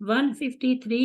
153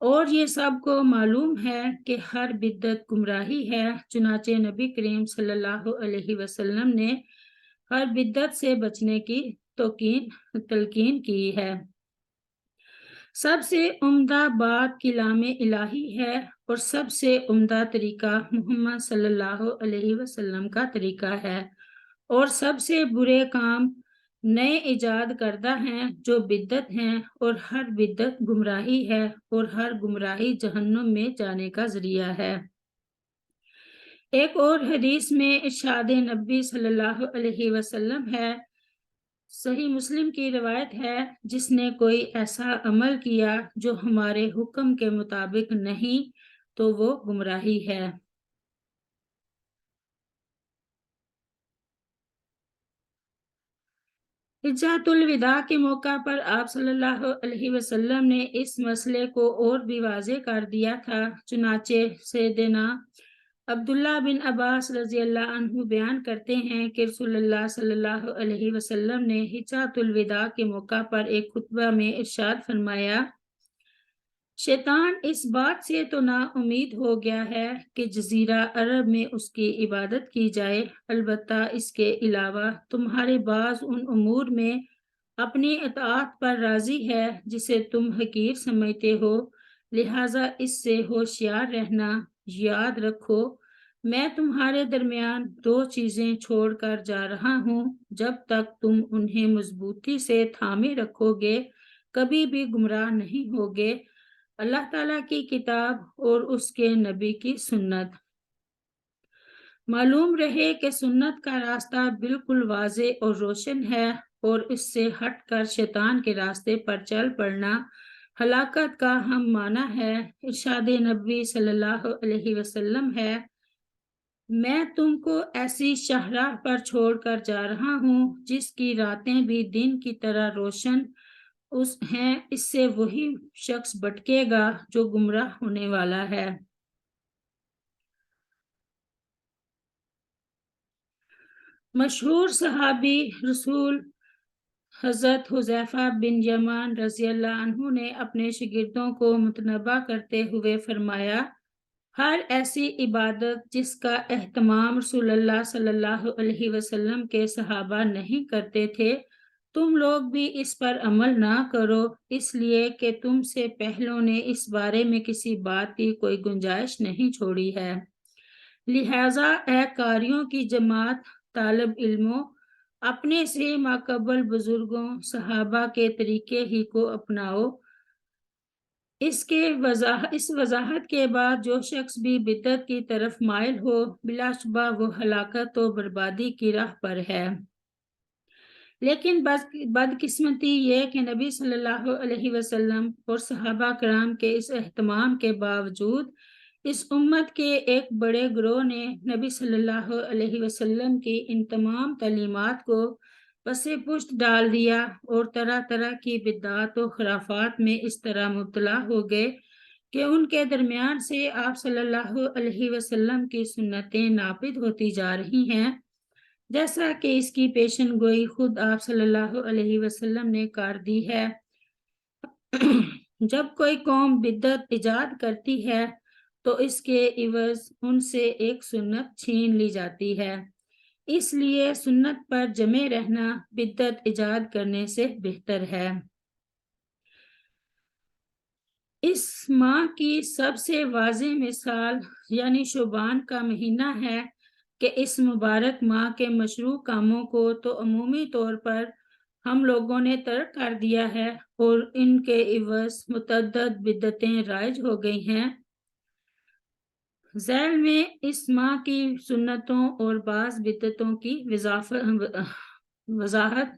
اور یہ سب کو معلوم ہے کہ ہر بدعت گمراہی ہے، چنانچہ نبی کریم صلی اللہ علیہ وسلم نے ہر بدعت سے بچنے کی تلقین کی ہے۔ سب سے عمدہ بات کلام الہی ہے اور سب سے عمدہ طریقہ محمد صلی اللہ علیہ وسلم کا طریقہ ہے، اور سب سے برے کام نئے ایجاد کردہ ہیں جو بدعت ہیں، اور ہر بدعت گمراہی ہے اور ہر گمراہی جہنم میں جانے کا ذریعہ ہے۔ ایک اور حدیث میں ارشاد نبی صلی اللہ علیہ وسلم ہے، صحیح مسلم کی روایت ہے، جس نے کوئی ایسا عمل کیا جو ہمارے حکم کے مطابق نہیں تو وہ گمراہی ہے۔ حجۃ الوداع کے موقع پر آپ صلی اللہ علیہ وسلم نے اس مسئلے کو اور بھی واضح کر دیا تھا، چنانچہ سیدنا عبداللہ بن عباس رضی اللہ عنہ بیان کرتے ہیں کہ رسول اللہ صلی اللہ علیہ وسلم نے حجۃ الوداع کے موقع پر ایک خطبہ میں ارشاد فرمایا، شیطان اس بات سے تو نا امید ہو گیا ہے کہ جزیرہ عرب میں اس کی عبادت کی جائے، البتہ اس کے علاوہ تمہارے بعض ان امور میں اپنی اطاعت پر راضی ہے جسے تم حقیر سمجھتے ہو، لہٰذا اس سے ہوشیار رہنا۔ یاد رکھو، میں تمہارے درمیان دو چیزیں چھوڑ کر جا رہا ہوں، جب تک تم انہیں مضبوطی سے تھامے رکھو گے کبھی بھی گمراہ نہیں ہوگے، اللہ تعالیٰ کی کتاب اور اس کے نبی کی سنت۔ معلوم رہے کہ سنت کا راستہ بالکل واضح اور روشن ہے، اور اس سے ہٹ کر شیطان کے راستے پر چل پڑنا ہلاکت کا ہم معنی ہے۔ ارشاد نبی صلی اللہ علیہ وسلم ہے، میں تم کو ایسی شاہراہ پر چھوڑ کر جا رہا ہوں جس کی راتیں بھی دن کی طرح روشن ہیں، اس سے وہی شخص بھٹکے گا جو گمراہ ہونے والا ہے۔ مشہور صحابی رسول حضرت حذیفہ بن یمان رضی اللہ عنہ نے اپنے شاگردوں کو متنبہ کرتے ہوئے فرمایا، ہر ایسی عبادت جس کا اہتمام رسول اللہ صلی اللہ علیہ وسلم کے صحابہ نہیں کرتے تھے، تم لوگ بھی اس پر عمل نہ کرو، اس لیے کہ تم سے پہلوں نے اس بارے میں کسی بات کی کوئی گنجائش نہیں چھوڑی ہے۔ لہٰذا اے قاریوں کی جماعت، طالب علموں، اپنے سے ماقبل بزرگوں صحابہ کے طریقے ہی کو اپناؤ۔ اس وضاحت کے بعد جو شخص بھی بدعت کی طرف مائل ہو، بلا شبہ وہ ہلاکت و بربادی کی راہ پر ہے۔ لیکن بدقسمتی یہ کہ نبی صلی اللہ علیہ وسلم اور صحابہ کرام کے اس اہتمام کے باوجود اس امت کے ایک بڑے گروہ نے نبی صلی اللہ علیہ وسلم کی ان تمام تعلیمات کو پس پشت ڈال دیا اور طرح طرح کی بدعات و خرافات میں اس طرح مبتلا ہو گئے کہ ان کے درمیان سے آپ صلی اللہ علیہ وسلم کی سنتیں ناپید ہوتی جا رہی ہیں، جیسا کہ اس کی پیشن گوئی خود آپ صلی اللہ علیہ وسلم نے کر دی ہے۔ جب کوئی قوم بدعت ایجاد کرتی ہے تو اس کے عوض ان سے ایک سنت چھین لی جاتی ہے، اس لیے سنت پر جمے رہنا بدعت ایجاد کرنے سے بہتر ہے۔ اس ماہ کی سب سے واضح مثال یعنی شعبان کا مہینہ ہے کہ اس مبارک ماہ کے مشروع کاموں کو تو عمومی طور پر ہم لوگوں نے ترک کر دیا ہے اور ان کے عوض متعدد بدعتیں رائج ہو گئی ہیں۔ ذیل میں اس ماہ کی سنتوں اور بعض بدعتوں کی وضاحت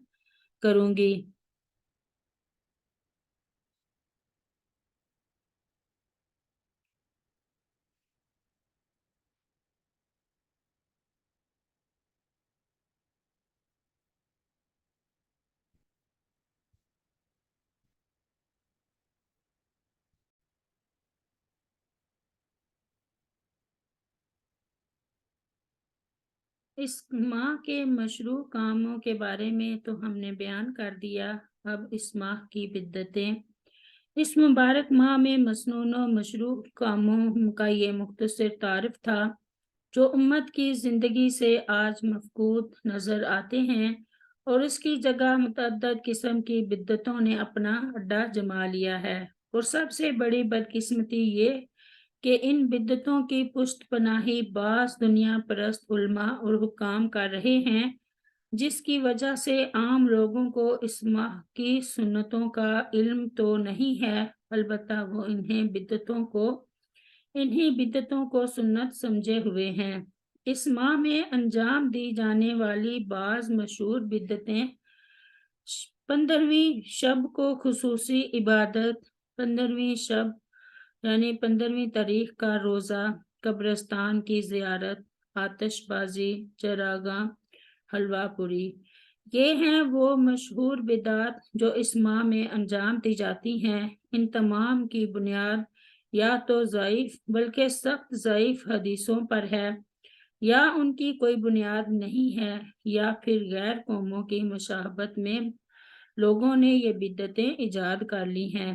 کروں گی۔ اس ماہ کے مشروع کاموں کے بارے میں تو ہم نے بیان کر دیا، اب اس ماہ کی بدعتیں۔ اس مبارک ماہ میں مسنون و مشروع کاموں کا یہ مختصر تعارف تھا جو امت کی زندگی سے آج مفقود نظر آتے ہیں، اور اس کی جگہ متعدد قسم کی بدعتوں نے اپنا اڈا جما لیا ہے۔ اور سب سے بڑی بدقسمتی یہ کہ ان بدعتوں کی پشت پناہی بعض دنیا پرست علماء اور حکام کر رہے ہیں، جس کی وجہ سے عام لوگوں کو اس ماہ کی سنتوں کا علم تو نہیں ہے، البتہ وہ انہی بدعتوں کو سنت سمجھے ہوئے ہیں۔ اس ماہ میں انجام دی جانے والی بعض مشہور بدعتیں: 15ویں شب کو خصوصی عبادت، 15ویں شب یعنی 15ویں تاریخ کا روزہ، قبرستان کی زیارت، آتش بازی، چراغاں، حلوہ پوری، یہ ہیں وہ مشہور بدعات جو اس ماہ میں انجام دی جاتی ہیں۔ ان تمام کی بنیاد یا تو ضعیف بلکہ سخت ضعیف حدیثوں پر ہے، یا ان کی کوئی بنیاد نہیں ہے، یا پھر غیر قوموں کی مشابہت میں لوگوں نے یہ بدعتیں ایجاد کر لی ہیں۔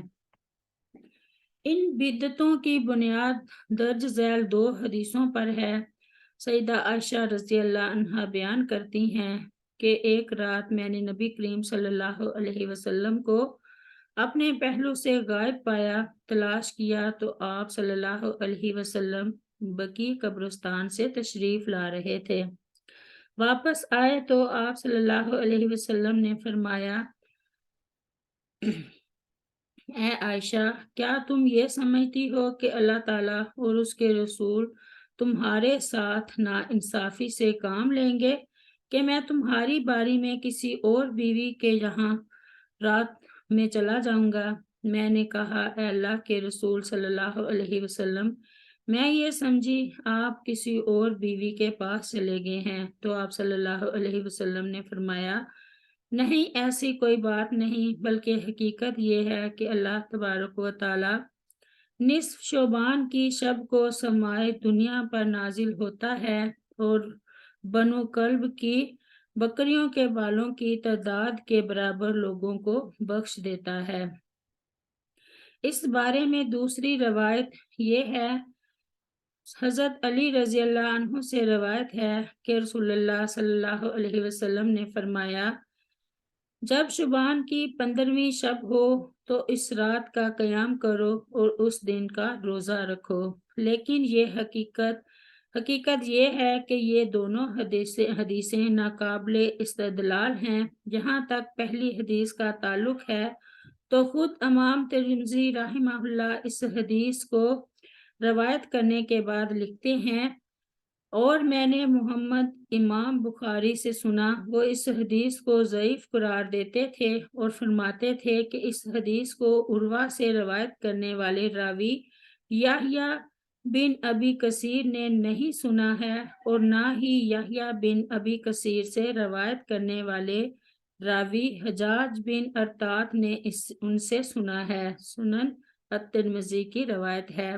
ان بدعتوں کی بنیاد درج ذیل 2 حدیثوں پر ہے۔ سیدہ عائشہ رضی اللہ عنہا بیان کرتی ہیں کہ ایک رات میں نے نبی کریم صلی اللہ علیہ وسلم کو اپنے پہلو سے غائب پایا، تلاش کیا تو آپ صلی اللہ علیہ وسلم بقیع قبرستان سے تشریف لا رہے تھے۔ واپس آئے تو آپ صلی اللہ علیہ وسلم نے فرمایا، اے عائشہ، کیا تم یہ سمجھتی ہو کہ اللہ تعالیٰ اور اس کے رسول تمہارے ساتھ ناانصافی سے کام لیں گے کہ میں تمہاری باری میں کسی اور بیوی کے یہاں رات میں چلا جاؤں گا؟ میں نے کہا، اے اللہ کے رسول صلی اللہ علیہ وسلم، میں یہ سمجھی آپ کسی اور بیوی کے پاس چلے گئے ہیں۔ تو آپ صلی اللہ علیہ وسلم نے فرمایا، نہیں، ایسی کوئی بات نہیں، بلکہ حقیقت یہ ہے کہ اللہ تبارک و تعالی نصف شعبان کی شب کو سمائے دنیا پر نازل ہوتا ہے اور بنو کلب کی بکریوں کے بالوں کی تعداد کے برابر لوگوں کو بخش دیتا ہے۔ اس بارے میں دوسری روایت یہ ہے، حضرت علی رضی اللہ عنہ سے روایت ہے کہ رسول اللہ صلی اللہ علیہ وسلم نے فرمایا، جب شعبان کی 15ویں شب ہو تو اس رات کا قیام کرو اور اس دن کا روزہ رکھو۔ لیکن یہ حقیقت یہ ہے کہ یہ دونوں حدیثیں ناقابل استدلال ہیں۔ جہاں تک پہلی حدیث کا تعلق ہے تو خود امام ترمذی رحمہ اللہ اس حدیث کو روایت کرنے کے بعد لکھتے ہیں، اور میں نے محمد امام بخاری سے سنا، وہ اس حدیث کو ضعیف قرار دیتے تھے اور فرماتے تھے کہ اس حدیث کو عروہ سے روایت کرنے والے راوی یحییٰ بن ابی کثیر نے نہیں سنا ہے، اور نہ ہی یحییٰ بن ابی کثیر سے روایت کرنے والے راوی حجاج بن ارطاط نے ان سے سنا ہے۔ سنن الترمذی کی روایت ہے۔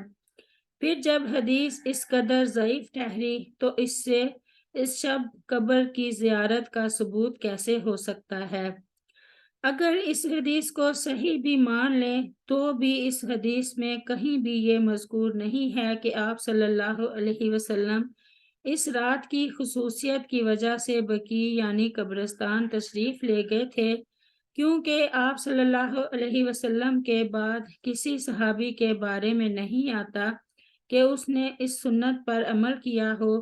پھر جب حدیث اس قدر ضعیف ٹھہری تو اس سے اس شب قبر کی زیارت کا ثبوت کیسے ہو سکتا ہے؟ اگر اس حدیث کو صحیح بھی مان لیں تو بھی اس حدیث میں کہیں بھی یہ مذکور نہیں ہے کہ آپ صلی اللہ علیہ وسلم اس رات کی خصوصیت کی وجہ سے بقیع یعنی قبرستان تشریف لے گئے تھے، کیونکہ آپ صلی اللہ علیہ وسلم کے بعد کسی صحابی کے بارے میں نہیں آتا کہ اس نے اس سنت پر عمل کیا ہو،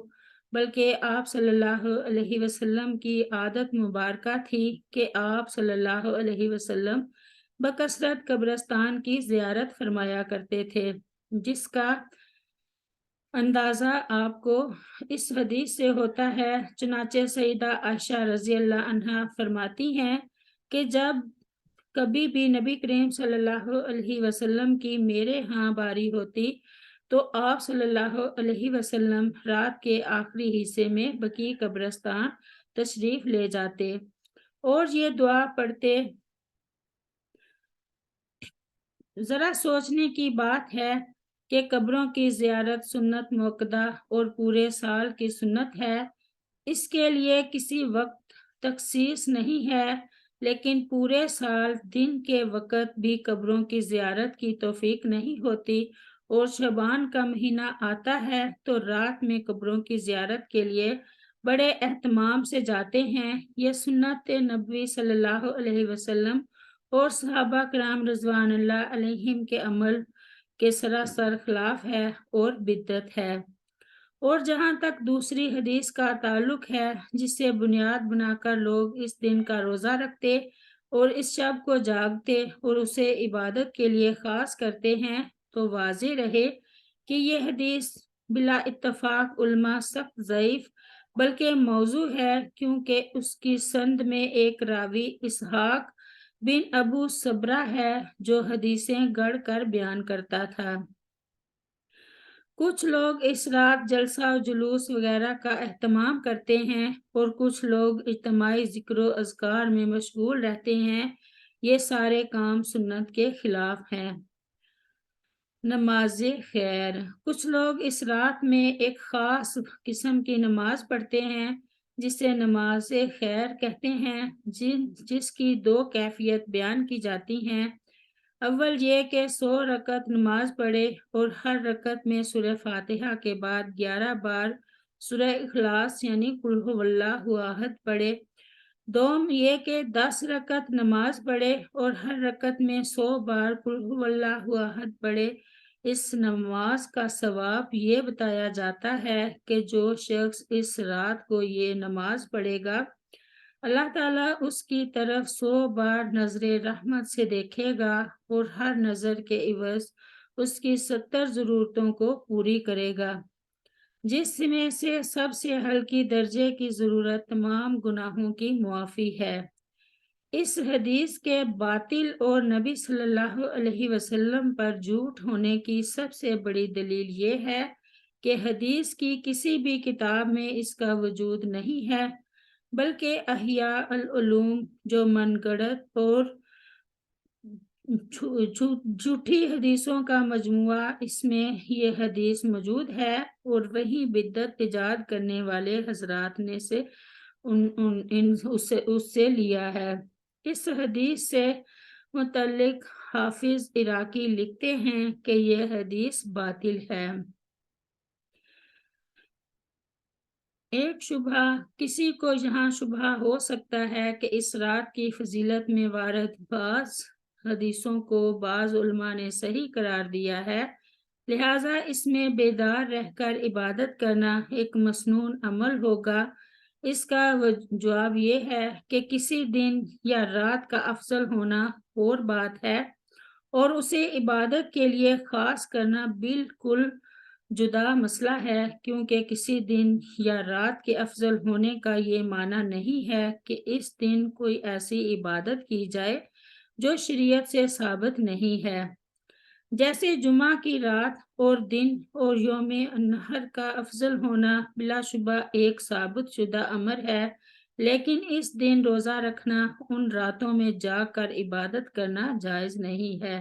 بلکہ آپ صلی اللہ علیہ وسلم کی عادت مبارکہ تھی کہ آپ صلی اللہ علیہ وسلم بکثرت قبرستان کی زیارت فرمایا کرتے تھے، جس کا اندازہ آپ کو اس حدیث سے ہوتا ہے۔ چنانچہ سیدہ عائشہ رضی اللہ عنہا فرماتی ہیں کہ جب کبھی بھی نبی کریم صلی اللہ علیہ وسلم کی میرے ہاں باری ہوتی تو آپ صلی اللہ علیہ وسلم رات کے آخری حصے میں بقیع قبرستان تشریف لے جاتے اور یہ دعا پڑھتے۔ ذرا سوچنے کی بات ہے کہ قبروں کی زیارت سنت موقدہ اور پورے سال کی سنت ہے، اس کے لیے کسی وقت تخصیص نہیں ہے، لیکن پورے سال دن کے وقت بھی قبروں کی زیارت کی توفیق نہیں ہوتی، اور شعبان کا مہینہ آتا ہے تو رات میں قبروں کی زیارت کے لیے بڑے اہتمام سے جاتے ہیں۔ یہ سنت نبوی صلی اللہ علیہ وسلم اور صحابہ کرام رضوان اللہ علیہم کے عمل کے سراسر خلاف ہے اور بدعت ہے۔ اور جہاں تک دوسری حدیث کا تعلق ہے جس سے بنیاد بنا کر لوگ اس دن کا روزہ رکھتے اور اس شب کو جاگتے اور اسے عبادت کے لیے خاص کرتے ہیں، تو واضح رہے کہ یہ حدیث بلا اتفاق علماء سخت ضعیف بلکہ موضوع ہے، کیونکہ اس کی سند میں ایک راوی اسحاق بن ابو صبرہ ہے جو حدیثیں گڑھ کر بیان کرتا تھا۔ کچھ لوگ اس رات جلسہ و جلوس وغیرہ کا اہتمام کرتے ہیں اور کچھ لوگ اجتماعی ذکر و اذکار میں مشغول رہتے ہیں۔ یہ سارے کام سنت کے خلاف ہیں۔ نماز خیر، کچھ لوگ اس رات میں ایک خاص قسم کی نماز پڑھتے ہیں جسے نماز خیر کہتے ہیں، جس کی دو کیفیت بیان کی جاتی ہیں۔ اول یہ کہ 100 رکعت نماز پڑھے اور ہر رکعت میں سورہ فاتحہ کے بعد 11 بار سورہ اخلاص یعنی قل ھو اللہ احد پڑھے۔ دوم یہ کہ 10 رکعت نماز پڑھے اور ہر رکعت میں 100 بار قل ھو اللہ احد پڑھے۔ اس نماز کا ثواب یہ بتایا جاتا ہے کہ جو شخص اس رات کو یہ نماز پڑھے گا، اللہ تعالیٰ اس کی طرف 100 بار نظر رحمت سے دیکھے گا اور ہر نظر کے عوض اس کی 70 ضرورتوں کو پوری کرے گا، جس میں سے سب سے ہلکی درجے کی ضرورت تمام گناہوں کی معافی ہے۔ اس حدیث کے باطل اور نبی صلی اللہ علیہ وسلم پر جھوٹ ہونے کی سب سے بڑی دلیل یہ ہے کہ حدیث کی کسی بھی کتاب میں اس کا وجود نہیں ہے، بلکہ احیاء العلوم جو من گڑت اور جھوٹی حدیثوں کا مجموعہ، اس میں یہ حدیث موجود ہے اور وہی بدعت ایجاد کرنے والے حضرات نے اس سے لیا ہے۔ اس حدیث سے متعلق حافظ عراقی لکھتے ہیں کہ یہ حدیث باطل ہے۔ ایک شبہ، کسی کو یہاں شبہ ہو سکتا ہے کہ اس رات کی فضیلت میں وارد بعض حدیثوں کو بعض علماء نے صحیح قرار دیا ہے، لہٰذا اس میں بیدار رہ کر عبادت کرنا ایک مسنون عمل ہوگا۔ اس کا جواب یہ ہے کہ کسی دن یا رات کا افضل ہونا اور بات ہے، اور اسے عبادت کے لیے خاص کرنا بالکل جدا مسئلہ ہے، کیونکہ کسی دن یا رات کے افضل ہونے کا یہ معنی نہیں ہے کہ اس دن کوئی ایسی عبادت کی جائے جو شریعت سے ثابت نہیں ہے، جیسے جمعہ کی رات اور دن اور یوم النحر کا افضل ہونا بلا شبہ ایک ثابت شدہ امر ہے، لیکن اس دن روزہ رکھنا، ان راتوں میں جاگ کر عبادت کرنا جائز نہیں ہے،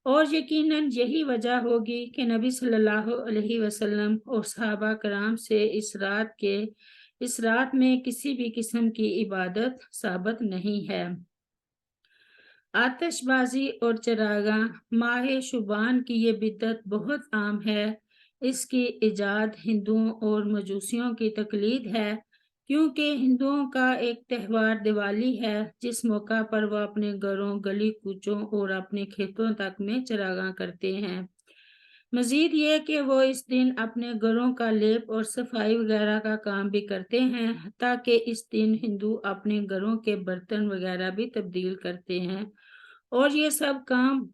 اور یقیناً یہی وجہ ہوگی کہ نبی صلی اللہ علیہ وسلم اور صحابہ کرام سے اس رات میں کسی بھی قسم کی عبادت ثابت نہیں ہے۔ آتش بازی اور چراغاں، ماہ شعبان کی یہ بدعت بہت عام ہے۔ اس کی ایجاد ہندوؤں اور مجوسیوں کی تقلید ہے، کیونکہ ہندوؤں کا ایک تہوار دیوالی ہے جس موقع پر وہ اپنے گھروں، گلی کوچوں اور اپنے کھیتوں تک میں چراغاں کرتے ہیں۔ مزید یہ کہ وہ اس دن اپنے گھروں کا لیپ اور صفائی وغیرہ کا کام بھی کرتے ہیں، حتیٰ کہ اس دن ہندو اپنے گھروں کے برتن وغیرہ بھی تبدیل کرتے ہیں، اور یہ سب کام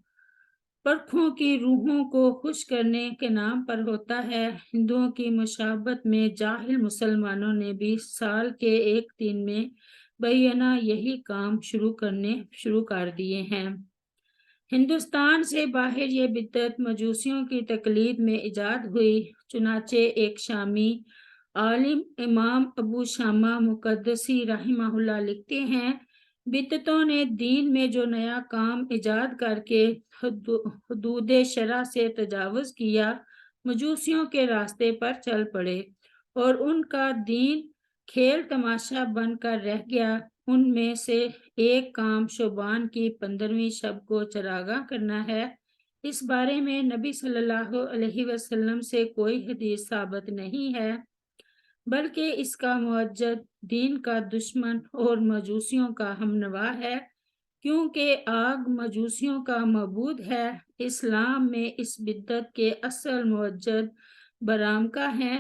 پرکھوں کی روحوں کو خوش کرنے کے نام پر ہوتا ہے۔ ہندوؤں کی مشابہت میں جاہل مسلمانوں نے بھی سال کے ایک دن میں بینہ یہی کام شروع کر دیے ہیں۔ ہندوستان سے باہر یہ بدعت مجوسیوں کی تقلید میں ایجاد ہوئی، چنانچہ ایک شامی عالم امام ابو شامہ مقدسی رحمہ اللہ لکھتے ہیں، بدعتوں نے دین میں جو نیا کام ایجاد کر کے حدود شرع سے تجاوز کیا، مجوسیوں کے راستے پر چل پڑے اور ان کا دین کھیل تماشا بن کر رہ گیا، ان میں سے ایک کام شعبان کی 15ویں شب کو چراغاں کرنا ہے۔ اس بارے میں نبی صلی اللہ علیہ وسلم سے کوئی حدیث ثابت نہیں ہے، بلکہ اس کا معجد دین کا دشمن اور مجوسیوں کا ہمنوا ہے، کیونکہ آگ مجوسیوں کا معبود ہے۔ اسلام میں اس بدعت کے اصل معجد برامکا ہیں،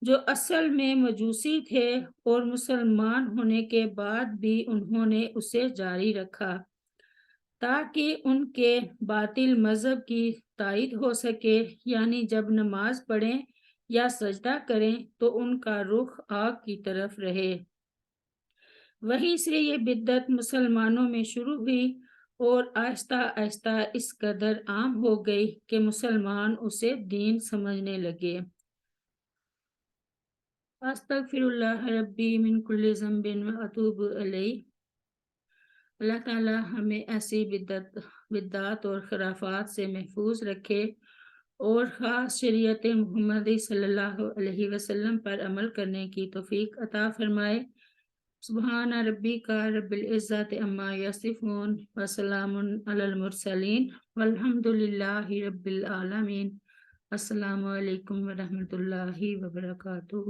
جو اصل میں مجوسی تھے اور مسلمان ہونے کے بعد بھی انہوں نے اسے جاری رکھا تاکہ ان کے باطل مذہب کی تائید ہو سکے، یعنی جب نماز پڑھیں یا سجدہ کریں تو ان کا رخ آگ کی طرف رہے۔ وہیں سے یہ بدعت مسلمانوں میں شروع ہوئی اور آہستہ آہستہ اس قدر عام ہو گئی کہ مسلمان اسے دین سمجھنے لگے۔ استغفر اللہ ربی من کل ذنب واتوب الیہ۔ اللہ تعالیٰ ہمیں ایسی بدعات اور خرافات سے محفوظ رکھے اور خاص شریعت محمدی صلی اللہ علیہ وسلم پر عمل کرنے کی توفیق عطا فرمائے۔ سبحان ربک رب العزت عما یصفون وسلام علی المرسلین والحمد للہ رب العالمین۔ السلام علیکم ورحمۃ اللہ وبرکاتہ۔